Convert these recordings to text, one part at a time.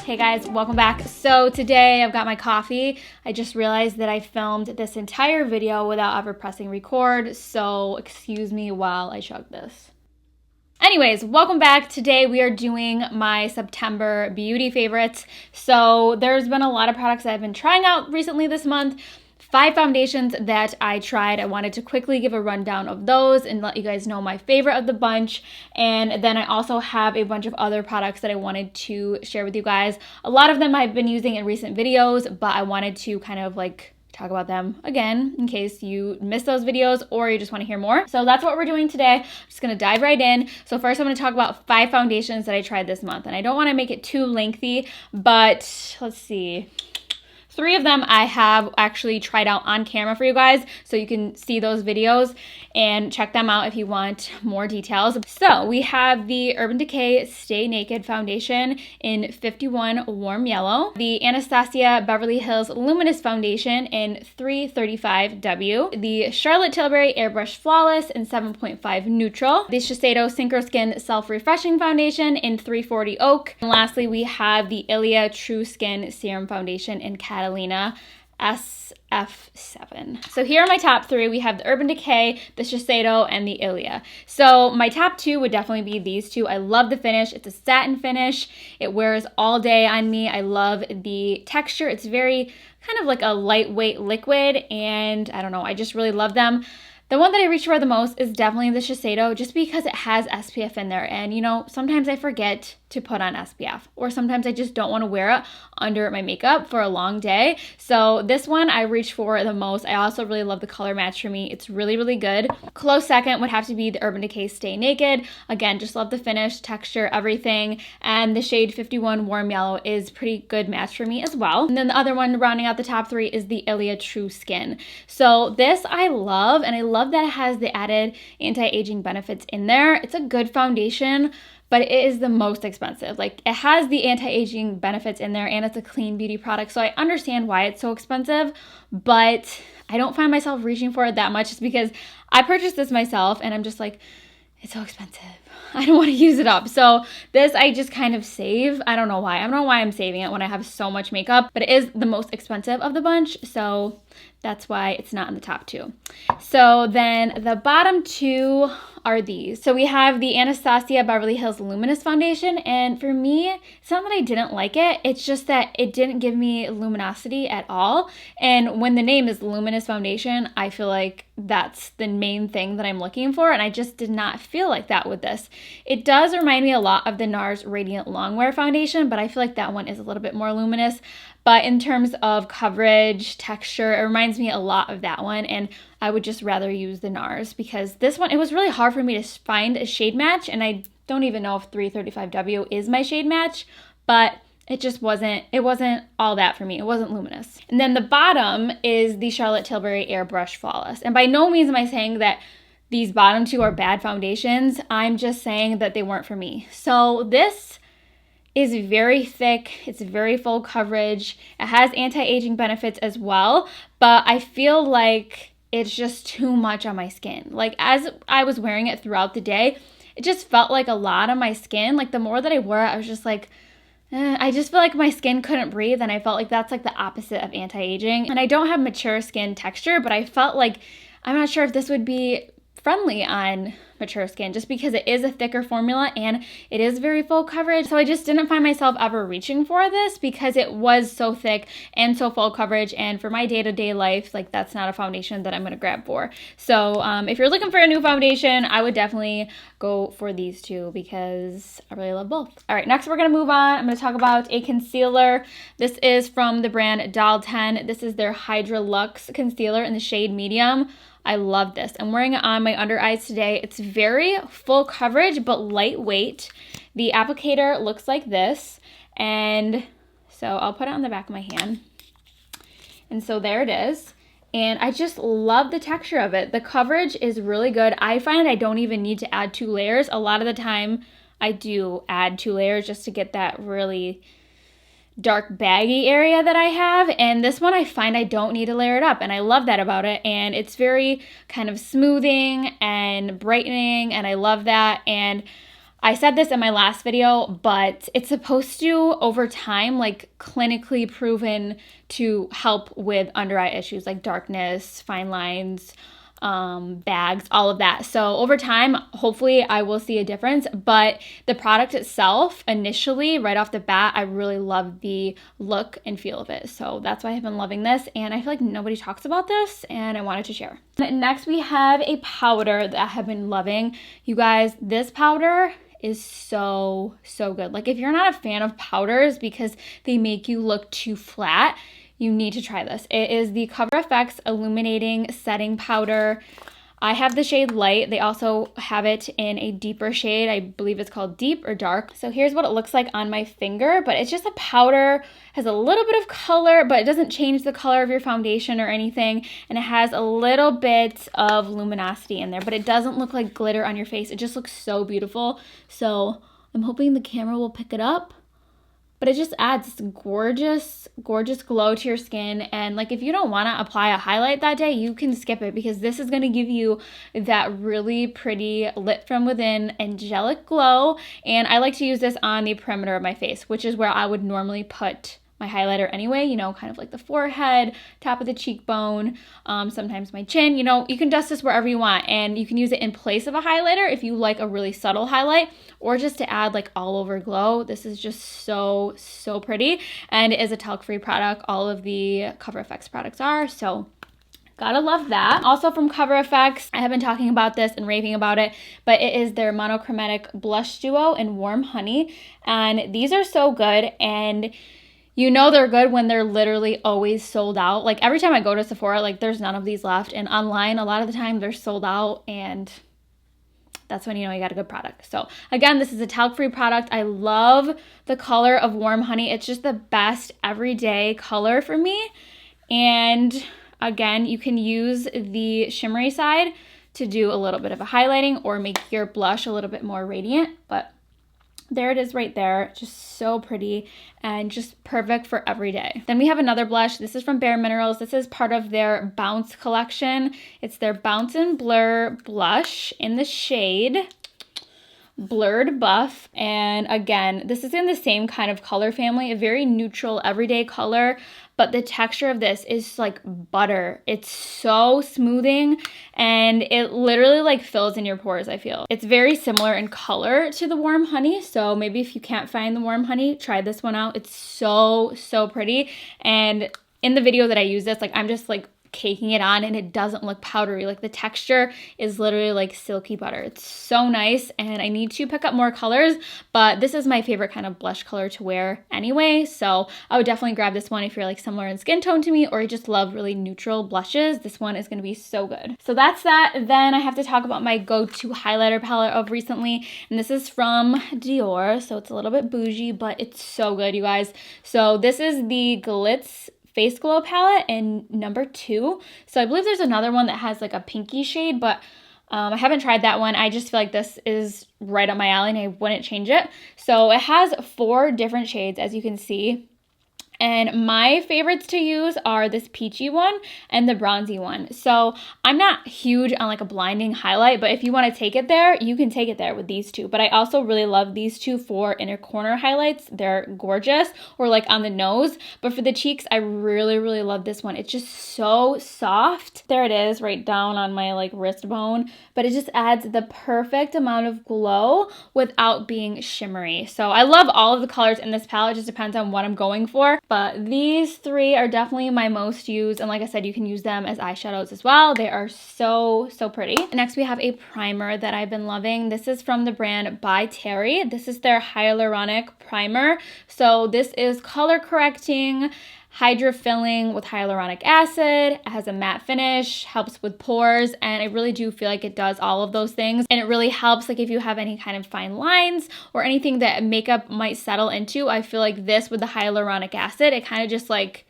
Hey guys, welcome back. So today I've got my coffee. I just realized that I filmed this entire video without ever pressing record, so excuse me while I chug this. Anyways, welcome back. Today we are doing my September beauty favorites. So there's been a lot of products that I've been trying out recently this month. 5 foundations that I tried. I wanted to quickly give a rundown of those and let you guys know my favorite of the bunch. And then I also have a bunch of other products that I wanted to share with you guys. A lot of them I've been using in recent videos, but I wanted to kind of like talk about them again in case you missed those videos or you just want to hear more. So that's what we're doing today. I'm just going to dive right in. So first I'm going to talk about 5 foundations that I tried this month. And I don't want to make it too lengthy, but let's see. 3 of them I have actually tried out on camera for you guys, so you can see those videos and check them out if you want more details. So we have the Urban Decay Stay Naked Foundation in 51 Warm Yellow, the Anastasia Beverly Hills Luminous Foundation in 335W, the Charlotte Tilbury Airbrush Flawless in 7.5 Neutral, the Shiseido Synchro Skin Self-Refreshing Foundation in 340 Oak, and lastly we have the ILIA True Skin Serum Foundation in Catalina SF7. So here are my top 3. We have the Urban Decay, the Shiseido, and the ILIA. So my top 2 would definitely be these 2. I love the finish. It's a satin finish. It wears all day on me. I love the texture. It's very kind of like a lightweight liquid, and I don't know, I just really love them. The one that I reach for the most is definitely the Shiseido, just because it has SPF in there. And you know, sometimes I forget to put on SPF, or sometimes I just don't want to wear it under my makeup for a long day. So this one I reach for the most. I also really love the color match for me. It's really, really good. Close second would have to be the Urban Decay Stay Naked. Again, just love the finish, texture, everything. And the shade 51 Warm Yellow is pretty good match for me as well. And then the other one rounding out the top 3 is the ILIA True Skin. So this I love, and I love that it has the added anti-aging benefits in there. It's a good foundation, but it is the most expensive. Like, it has the anti-aging benefits in there, and it's a clean beauty product, so I understand why it's so expensive, but I don't find myself reaching for it that much just because I purchased this myself, and I'm just like, it's so expensive. I don't want to use it up. So this I just kind of save. I don't know why. I don't know why I'm saving it when I have so much makeup, but it is the most expensive of the bunch, so that's why it's not in the top 2. So then the bottom 2 are these. So we have the Anastasia Beverly Hills Luminous Foundation, and for me, it's not that I didn't like it, it's just that it didn't give me luminosity at all. And when the name is Luminous Foundation, I feel like that's the main thing that I'm looking for, and I just did not feel like that with this. It does remind me a lot of the NARS Radiant Longwear Foundation, but I feel like that one is a little bit more luminous. But in terms of coverage, texture, it reminds me a lot of that one, and I would just rather use the NARS because this one, it was really hard for me to find a shade match, and I don't even know if 335W is my shade match, but it just wasn't all that for me. It wasn't luminous. And then the bottom is the Charlotte Tilbury Airbrush Flawless. And by no means am I saying that these bottom 2 are bad foundations. I'm just saying that they weren't for me. So this is very thick. It's very full coverage. It has anti-aging benefits as well, but I feel like it's just too much on my skin. Like, as I was wearing it throughout the day, it just felt like a lot on my skin. Like, the more that I wore it, I was just like, I just feel like my skin couldn't breathe, and I felt like that's like the opposite of anti-aging. And I don't have mature skin texture, but I felt like, I'm not sure if this would be friendly on mature skin just because it is a thicker formula and it is very full coverage. So I just didn't find myself ever reaching for this because it was so thick and so full coverage, and for my day-to-day life, like, that's not a foundation that I'm going to grab for. So if you're looking for a new foundation, I would definitely go for these 2 because I really love both. All right, next we're going to move on. I'm going to talk about a concealer. This is from the brand Doll 10. This is their Hydra Luxe Concealer in the shade Medium. I love this. I'm wearing it on my under eyes today. It's very full coverage, but lightweight. The applicator looks like this. And so I'll put it on the back of my hand. And so there it is. And I just love the texture of it. The coverage is really good. I find I don't even need to add 2 layers. A lot of the time I do add 2 layers just to get that really dark baggy area that I have, and this one I find I don't need to layer it up, and I love that about it. And it's very kind of smoothing and brightening, and I love that. And I said this in my last video, but it's supposed to, over time, like clinically proven to help with under eye issues like darkness, fine lines, bags, all of that. So over time, hopefully I will see a difference, but the product itself, initially, right off the bat, I really love the look and feel of it. So that's why I've been loving this, and I feel like nobody talks about this, and I wanted to share. Next, we have a powder that I have been loving. You guys, this powder is so good. Like, if you're not a fan of powders because they make you look too flat, you need to try this. It is the COVERFX Illuminating Setting Powder. I have the shade Light. They also have it in a deeper shade. I believe it's called Deep or Dark. So here's what it looks like on my finger, but it's just a powder, has a little bit of color, but it doesn't change the color of your foundation or anything. And it has a little bit of luminosity in there, but it doesn't look like glitter on your face. It just looks so beautiful. So I'm hoping the camera will pick it up. But it just adds this gorgeous glow to your skin. And like, if you don't want to apply a highlight that day, you can skip it, because this is going to give you that really pretty lit from within angelic glow. And I like to use this on the perimeter of my face, which is where I would normally put my highlighter anyway, you know, kind of like the forehead, top of the cheekbone, sometimes my chin. You know, you can dust this wherever you want, and you can use it in place of a highlighter if you like a really subtle highlight, or just to add like all over glow. This is just so pretty, and it is a talc-free product. All of the COVERFX products are, so gotta love that. Also from COVERFX, I have been talking about this and raving about it, but it is their monochromatic blush duo in Warm Honey, and these are so good. And you know they're good when they're literally always sold out. Like, every time I go to Sephora, like, there's none of these left. And online, a lot of the time, they're sold out. And that's when you know you got a good product. So, again, this is a talc-free product. I love the color of Warm Honey. It's just the best everyday color for me. And, again, you can use the shimmery side to do a little bit of a highlighting or make your blush a little bit more radiant. But there it is right there. Just so pretty and just perfect for every day. Then we have another blush. This is from Bare Minerals. This is part of their Bounce collection. It's their Bounce and Blur blush in the shade Blurred Buff. And again, this is in the same kind of color family, a very neutral everyday color, but the texture of this is like butter. It's so smoothing, and it literally like fills in your pores, I feel. It's very similar in color to the Warm Honey, so maybe if you can't find the Warm Honey, try this one out. It's so pretty. And in the video that I use this, like, I'm just like caking it on, and it doesn't look powdery. Like, the texture is literally like silky butter. It's so nice, and I need to pick up more colors, but this is my favorite kind of blush color to wear anyway, so I would definitely grab this one if you're like similar in skin tone to me, or you just love really neutral blushes. This one is going to be so good. So that's that. Then I have to talk about my go-to highlighter palette of recently, and this is from Dior, so it's a little bit bougie, but it's so good, you guys. So this is the Glitz Face Glow palette in number 2. So I believe there's another one that has like a pinky shade, but I haven't tried that one. I just feel like this is right up my alley, and I wouldn't change it. So it has 4 different shades, as you can see. And my favorites to use are this peachy one and the bronzy one. So I'm not huge on like a blinding highlight, but if you want to take it there, you can take it there with these two. But I also really love these two for inner corner highlights. They're gorgeous, or like on the nose. But for the cheeks, I really love this one. It's just so soft. There it is, right down on my like wrist bone. But it just adds the perfect amount of glow without being shimmery. So I love all of the colors in this palette. It just depends on what I'm going for. But these 3 are definitely my most used, and like I said, you can use them as eyeshadows as well. They are so pretty. Next, we have a primer that I've been loving. This is from the brand By Terry. This is their hyaluronic primer. So this is color correcting, hydra filling with hyaluronic acid. It has a matte finish, helps with pores, and I really do feel like it does all of those things. And it really helps like if you have any kind of fine lines or anything that makeup might settle into. I feel like this with the hyaluronic acid, it kind of just like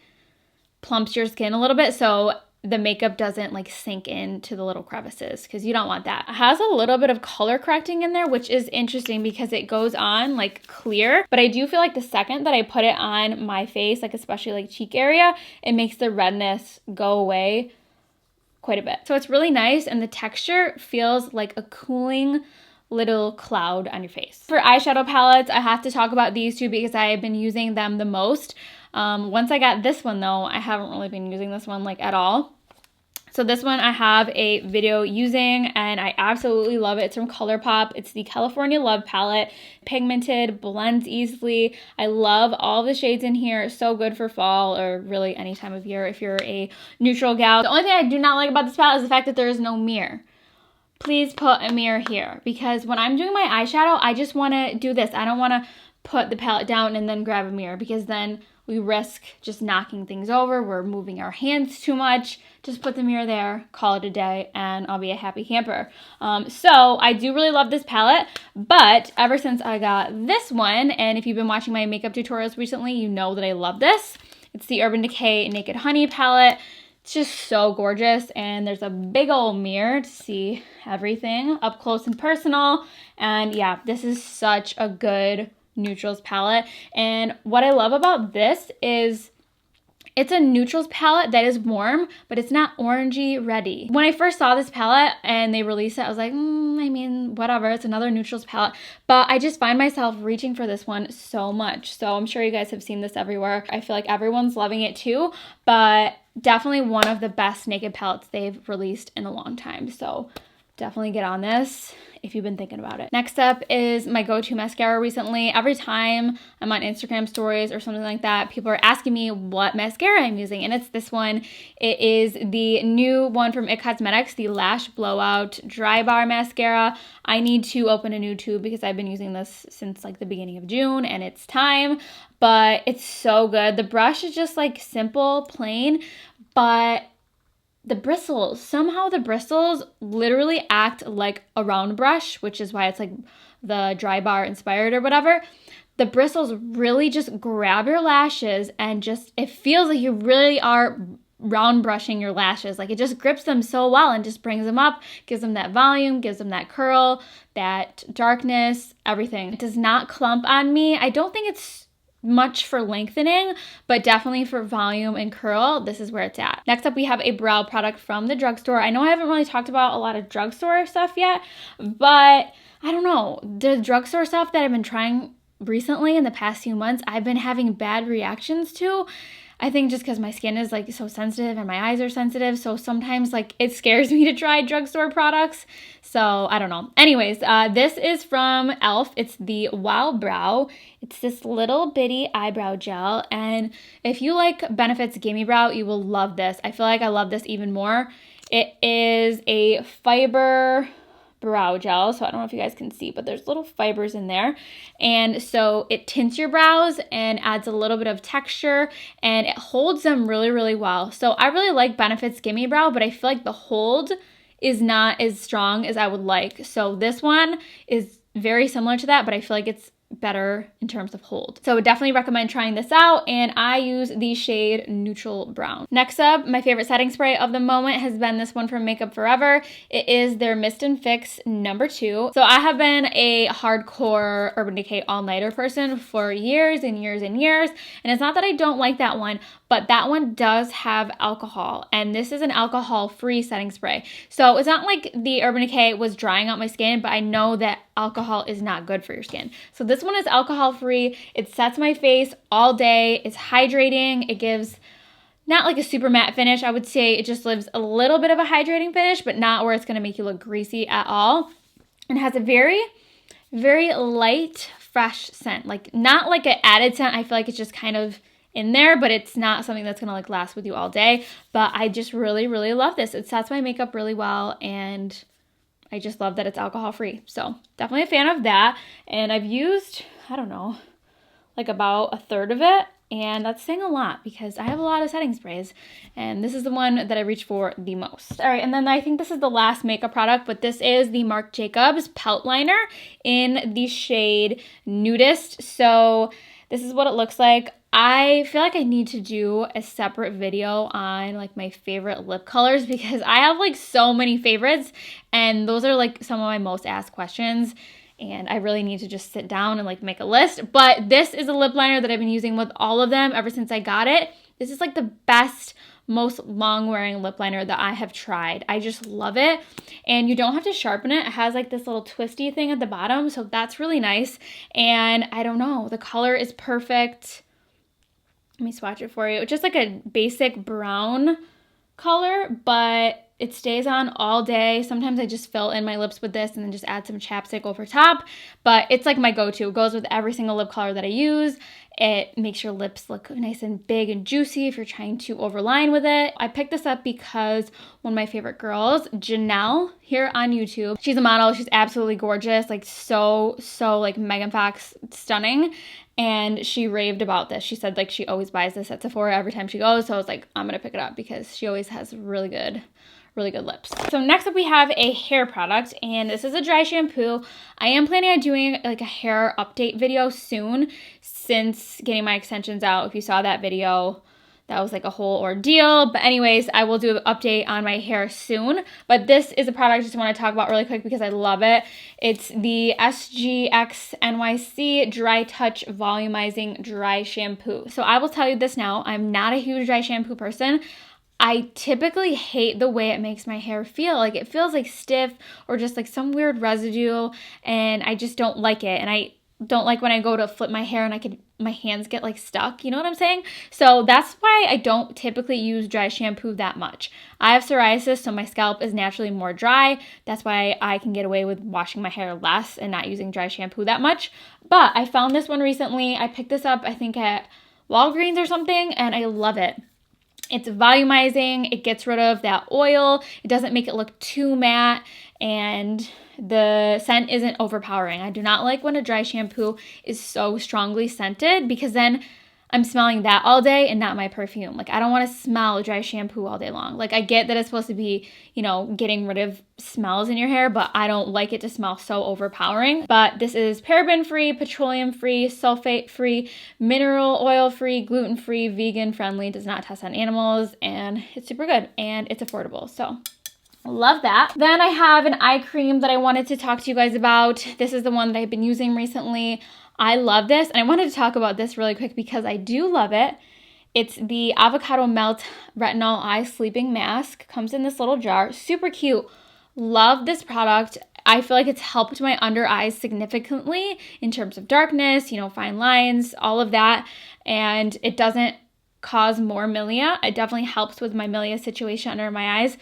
plumps your skin a little bit, so the makeup doesn't like sink into the little crevices, because you don't want that. It has a little bit of color correcting in there, which is interesting because it goes on like clear, but I do feel like the second that I put it on my face, like especially like cheek area, it makes the redness go away quite a bit. So it's really nice, and the texture feels like a cooling little cloud on your face. For eyeshadow palettes, I have to talk about these two because I have been using them the most. Once I got this one though, I haven't really been using this one like at all. So this one I have a video using and I absolutely love it. It's from ColourPop. It's the California Love palette. Pigmented, blends easily. I love all the shades in here. It's so good for fall or really any time of year if you're a neutral gal. The only thing I do not like about this palette is the fact that there is no mirror. Please put a mirror here because when I'm doing my eyeshadow, I just want to do this. I don't want to put the palette down and then grab a mirror because then we risk just knocking things over. We're moving our hands too much. Just put the mirror there, call it a day, and I'll be a happy camper. So I do really love this palette, but ever since I got this one, and if you've been watching my makeup tutorials recently, you know that I love this. It's the Urban Decay Naked Honey palette. It's just so gorgeous, and there's a big old mirror to see everything up close and personal. And yeah, this is such a good neutrals palette. And what I love about this is it's a neutrals palette that is warm, but it's not orangey ready. When I first saw this palette and they released it, I was like, I mean, whatever, it's another neutrals palette. But I just find myself reaching for this one so much. So I'm sure you guys have seen this everywhere. I feel like everyone's loving it too, but definitely one of the best naked palettes they've released in a long time. So definitely get on this if you've been thinking about it. Next up is my go-to mascara recently. Every time I'm on Instagram stories or something like that, people are asking me what mascara I'm using, and it's this one. It is the new one from IT Cosmetics, the Lash Blowout Dry Bar Mascara. I need to open a new tube because I've been using this since like the beginning of June, and it's time, but it's so good. The brush is just like simple, plain, but the bristles, somehow the bristles literally act like a round brush, which is why it's like the dry bar inspired or whatever. The bristles really just grab your lashes and just, it feels like you really are round brushing your lashes. Like it just grips them so well and just brings them up, gives them that volume, gives them that curl, that darkness, everything. It does not clump on me. I don't think it's much for lengthening, but definitely for volume and curl, this is where it's at. Next up, we have a brow product from the drugstore. I know I haven't really talked about a lot of drugstore stuff yet, but I don't know. The drugstore stuff that I've been trying recently in the past few months, I've been having bad reactions to. I think just because my skin is like so sensitive and my eyes are sensitive, so sometimes like it scares me to try drugstore products. So I don't know. Anyways, this is from e.l.f. It's the Wow Brow. It's this little bitty eyebrow gel, and if you like Benefit's Gimme Brow, you will love this. I feel like I love this even more. It is a fiber brow gel, so I don't know if you guys can see, but there's little fibers in there, and so it tints your brows and adds a little bit of texture, and it holds them really, really well. So I really like Benefit's Gimme Brow, but I feel like the hold is not as strong as I would like. So this one is very similar to that, but I feel like it's better in terms of hold. So I would definitely recommend trying this out, and I use the shade Neutral Brown. Next up, my favorite setting spray of the moment has been this one from Makeup Forever. It is their Mist and Fix number 2. So I have been a hardcore Urban Decay all-nighter person for years and years and years, and it's not that I don't like that one, but that one does have alcohol, and this is an alcohol-free setting spray. So it's not like the Urban Decay was drying out my skin, but I know that alcohol is not good for your skin. So this one is alcohol-free. It sets my face all day. It's hydrating. It gives not like a super matte finish. I would say it just gives a little bit of a hydrating finish, but not where it's going to make you look greasy at all. And it has a very, very light, fresh scent. Like not like an added scent. I feel like it's just kind of in there, but it's not something that's gonna like last with you all day. But I just really, really love this. It sets my makeup really well, and I just love that it's alcohol free. So definitely a fan of that. And I've used, I don't know, like about a third of it, and that's saying a lot because I have a lot of setting sprays, and this is the one that I reach for the most. All right, and then I think this is the last makeup product, but this is the Marc Jacobs Pout Liner in the shade Nudist. So this is what it looks like. I feel like I need to do a separate video on like my favorite lip colors because I have like so many favorites, and those are like some of my most asked questions, and I really need to just sit down and like make a list. But this is a lip liner that I've been using with all of them ever since I got it. This is like the best, most long wearing lip liner that I have tried. I just love it. And you don't have to sharpen it. It has like this little twisty thing at the bottom, so that's really nice. And I don't know, the color is perfect. Let me swatch it for you. It's just like a basic brown color, but it stays on all day. Sometimes I just fill in my lips with this and then just add some chapstick over top, but it's like my go-to. It goes with every single lip color that I use. It makes your lips look nice and big and juicy if you're trying to overline with it. I picked this up because one of my favorite girls, Janelle, here on YouTube, she's a model. She's absolutely gorgeous, like so like Megan Fox stunning. And she raved about this. She said like she always buys this at Sephora every time she goes. So I was like, I'm gonna pick it up because she always has really good lips. So next up we have a hair product, and this is a dry shampoo. I am planning on doing like a hair update video soon since getting my extensions out. If you saw that video, that was like a whole ordeal. But anyways, I will do an update on my hair soon. But this is a product I just want to talk about really quick because I love it. It's the SGX NYC Dry Touch Volumizing Dry Shampoo. So I will tell you this now, I'm not a huge dry shampoo person. I typically hate the way it makes my hair feel. Like it feels like stiff or just like some weird residue, and I just don't like it. And I don't like when I go to flip my hair and my hands get like stuck, you know what I'm saying? So that's why I don't typically use dry shampoo that much. I have psoriasis, so my scalp is naturally more dry. That's why I can get away with washing my hair less and not using dry shampoo that much. But I found this one recently. I picked this up, I think at Walgreens or something, and I love it. It's volumizing, it gets rid of that oil, it doesn't make it look too matte, and the scent isn't overpowering. I do not like when a dry shampoo is so strongly scented because then I'm smelling that all day and not my perfume. Like I don't want to smell dry shampoo all day long. Like I get that it's supposed to be, you know, getting rid of smells in your hair, but I don't like it to smell so overpowering. But this is paraben-free, petroleum-free, sulfate-free, mineral oil-free, gluten-free, vegan-friendly, does not test on animals, and it's super good and it's affordable. So love that. Then I have an eye cream that I wanted to talk to you guys about. This is the one that I've been using recently. I love this, and I wanted to talk about this really quick because I do love it. It's the Avocado Melt Retinol Eye Sleeping Mask. Comes in this little jar. Super cute. Love this product. I feel like it's helped my under eyes significantly in terms of darkness, you know, fine lines, all of that. And it doesn't cause more milia. It definitely helps with my milia situation under my eyes.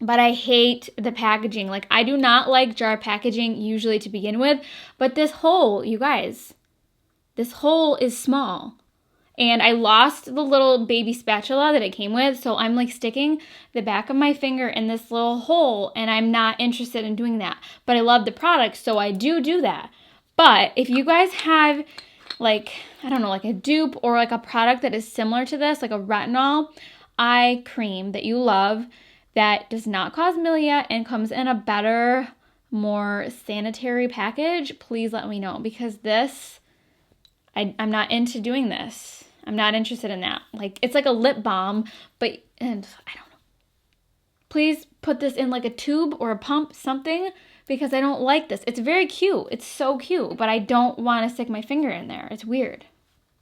But I hate the packaging. Like, I do not like jar packaging usually to begin with. But this hole, you guys, this hole is small. And I lost the little baby spatula that it came with. So I'm like sticking the back of my finger in this little hole. And I'm not interested in doing that. But I love the product, so I do that. But if you guys have like, I don't know, like a dupe or like a product that is similar to this, like a retinol eye cream that you love, that does not cause milia and comes in a better, more sanitary package, please let me know, because this, I'm not into doing this. I'm not interested in that. Like, it's like a lip balm, but, and I don't know. Please put this in like a tube or a pump, something, because I don't like this. It's very cute. It's so cute, but I don't want to stick my finger in there. It's weird.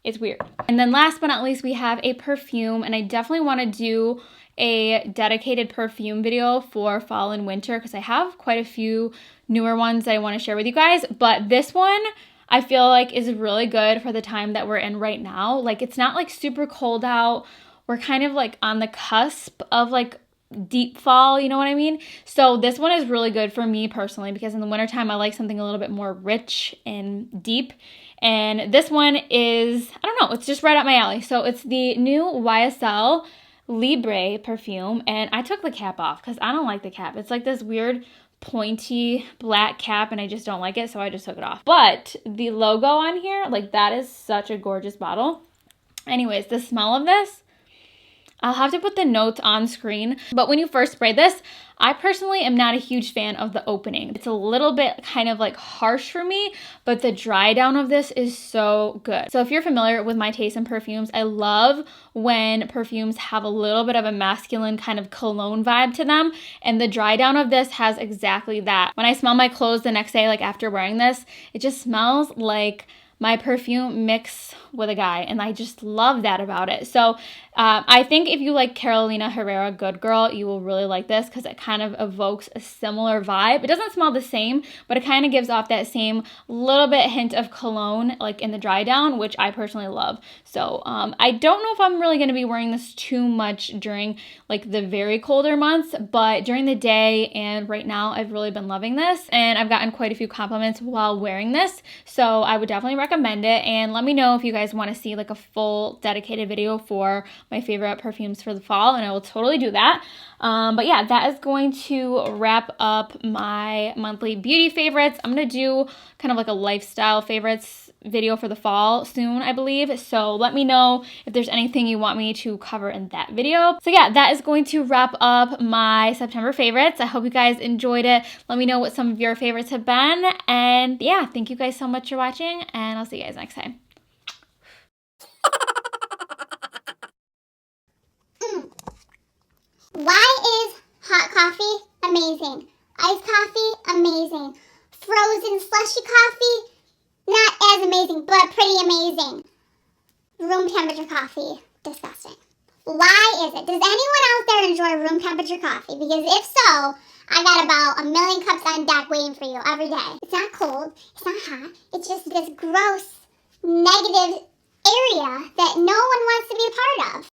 It's weird. And then last but not least, we have a perfume, and I definitely want to do a dedicated perfume video for fall and winter because I have quite a few newer ones that I want to share with you guys. But this one I feel like is really good for the time that we're in right now. Like, it's not like super cold out. We're kind of like on the cusp of like deep fall, you know what I mean? So this one is really good for me personally because in the wintertime I like something a little bit more rich and deep. And this one is, I don't know, it's just right up my alley. So it's the new YSL LIBRE perfume, and I took the cap off because I don't like the cap. It's like this weird pointy black cap and I just don't like it, so I just took it off. But the logo on here, like, that is such a gorgeous bottle. Anyways, the smell of this, I'll have to put the notes on screen, but when you first spray this, I personally am not a huge fan of the opening. It's a little bit kind of like harsh for me, but the dry down of this is so good. So if you're familiar with my taste in perfumes, I love when perfumes have a little bit of a masculine kind of cologne vibe to them, and the dry down of this has exactly that. When I smell my clothes the next day, like after wearing this, it just smells like my perfume mixed with a guy, and I just love that about it. So I think if you like Carolina Herrera Good Girl, you will really like this because it kind of evokes a similar vibe. It doesn't smell the same, but it kind of gives off that same little bit hint of cologne like in the dry down, which I personally love. So I don't know if I'm really going to be wearing this too much during like the very colder months, but during the day and right now I've really been loving this, and I've gotten quite a few compliments while wearing this, so I would definitely recommend it. And let me know if you guys want to see like a full dedicated video for my favorite perfumes for the fall, and I will totally do that. But yeah, that is going to wrap up my monthly beauty favorites. I'm gonna do kind of like a lifestyle favorites video for the fall soon, I believe. So let me know if there's anything you want me to cover in that video. So yeah, that is going to wrap up my September favorites. I hope you guys enjoyed it. Let me know what some of your favorites have been. And yeah, thank you guys so much for watching, and I'll see you guys next time. Why is hot coffee amazing? Iced coffee, amazing. Frozen slushy coffee, not as amazing, but pretty amazing. Room temperature coffee, disgusting. Why is it? Does anyone out there enjoy room temperature coffee? Because if so, I got about 1 million cups on deck waiting for you every day. It's not cold, it's not hot, it's just this gross, negative area that no one wants to be a part of.